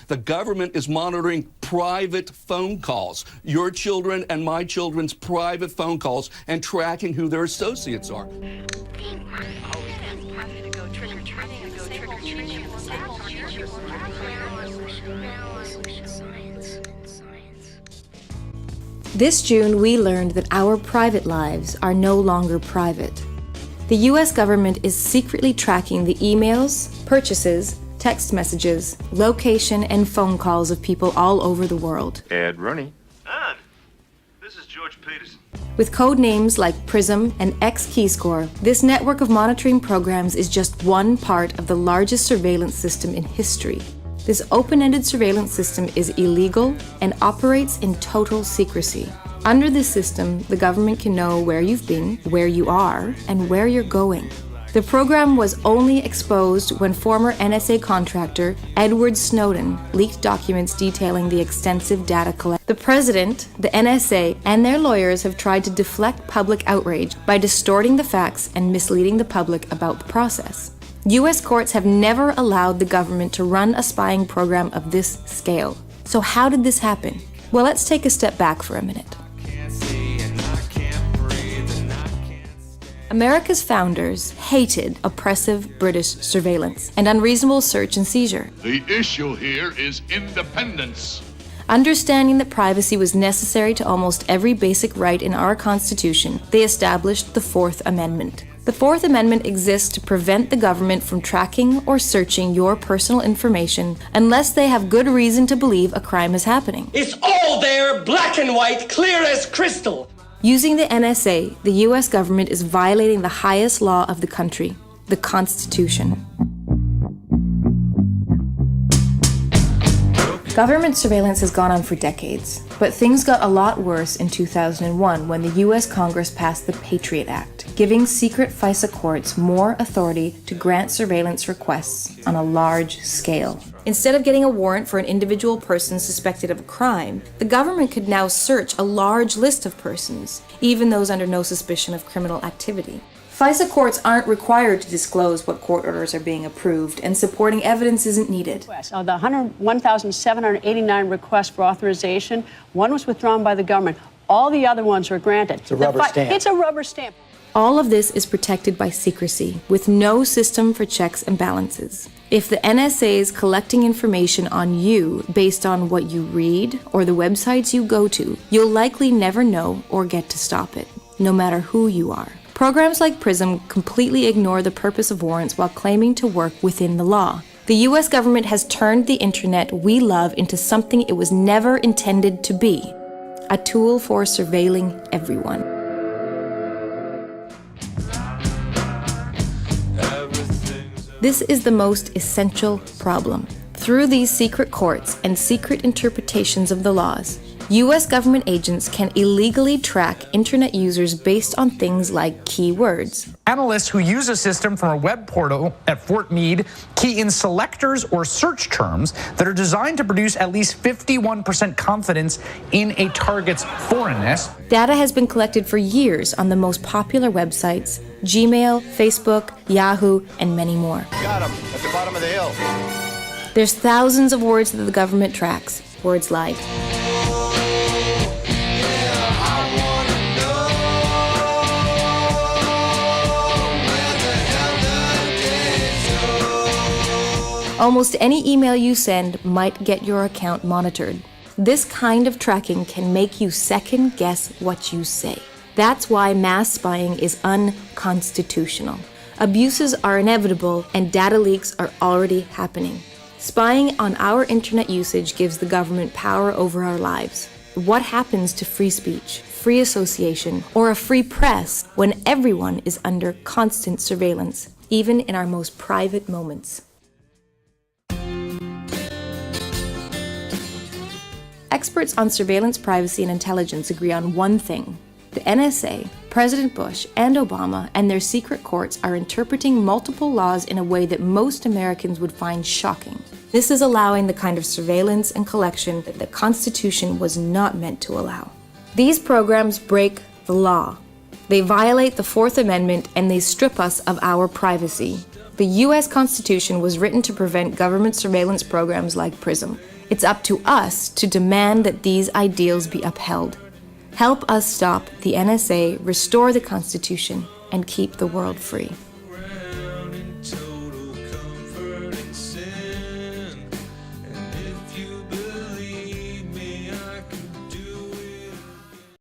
The government is monitoring private phone calls, your children and my children's private phone calls, and tracking who their associates are. This June, we learned that our private lives are no longer private. The U.S. government is secretly tracking the emails, purchases, text messages, location, and phone calls of people all over the world. Ed Rooney. Ann, this is George Peterson. With code names like PRISM and X-Keyscore, this network of monitoring programs is just one part of the largest surveillance system in history. This open-ended surveillance system is illegal and operates in total secrecy. Under this system, the government can know where you've been, where you are, and where you're going. The program was only exposed when former NSA contractor Edward Snowden leaked documents detailing the extensive data collection. The president, the NSA, and their lawyers have tried to deflect public outrage by distorting the facts and misleading the public about the process. U.S. courts have never allowed the government to run a spying program of this scale. So how did this happen? Well, let's take a step back for a minute. America's founders hated oppressive British surveillance and unreasonable search and seizure. The issue here is independence. Understanding that privacy was necessary to almost every basic right in our Constitution, they established the Fourth Amendment. The Fourth Amendment exists to prevent the government from tracking or searching your personal information unless they have good reason to believe a crime is happening. It's all there, black and white, clear as crystal. Using the NSA, the U.S. government is violating the highest law of the country, the Constitution. Government surveillance has gone on for decades, but things got a lot worse in 2001 when the U.S. Congress passed the Patriot Act, giving secret FISA courts more authority to grant surveillance requests on a large scale. Instead of getting a warrant for an individual person suspected of a crime, the government could now search a large list of persons, even those under no suspicion of criminal activity. FISA courts aren't required to disclose what court orders are being approved, and supporting evidence isn't needed. Of the 1,789 requests for authorization, one was withdrawn by the government. All the other ones were granted. It's a rubber stamp. It's a rubber stamp. All of this is protected by secrecy, with no system for checks and balances. If the NSA is collecting information on you based on what you read or the websites you go to, you'll likely never know or get to stop it, no matter who you are. Programs like PRISM completely ignore the purpose of warrants while claiming to work within the law. The U.S. government has turned the internet we love into something it was never intended to be, a tool for surveilling everyone. This is the most essential problem. Through these secret courts and secret interpretations of the laws, U.S. government agents can illegally track internet users based on things like keywords. Analysts who use a system from a web portal at Fort Meade key in selectors or search terms that are designed to produce at least 51% confidence in a target's foreignness. Data has been collected for years on the most popular websites, Gmail, Facebook, Yahoo, and many more. Got him at the bottom of the hill. There's thousands of words that the government tracks. Words like almost any email you send might get your account monitored. This kind of tracking can make you second guess what you say. That's why mass spying is unconstitutional. Abuses are inevitable and data leaks are already happening. Spying on our internet usage gives the government power over our lives. What happens to free speech, free association, or a free press when everyone is under constant surveillance, even in our most private moments? Experts on surveillance, privacy, and intelligence agree on one thing. The NSA, President Bush, and Obama and their secret courts are interpreting multiple laws in a way that most Americans would find shocking. This is allowing the kind of surveillance and collection that the Constitution was not meant to allow. These programs break the law. They violate the Fourth Amendment and they strip us of our privacy. The U.S. Constitution was written to prevent government surveillance programs like PRISM. It's up to us to demand that these ideals be upheld. Help us stop the NSA, restore the Constitution, and keep the world free.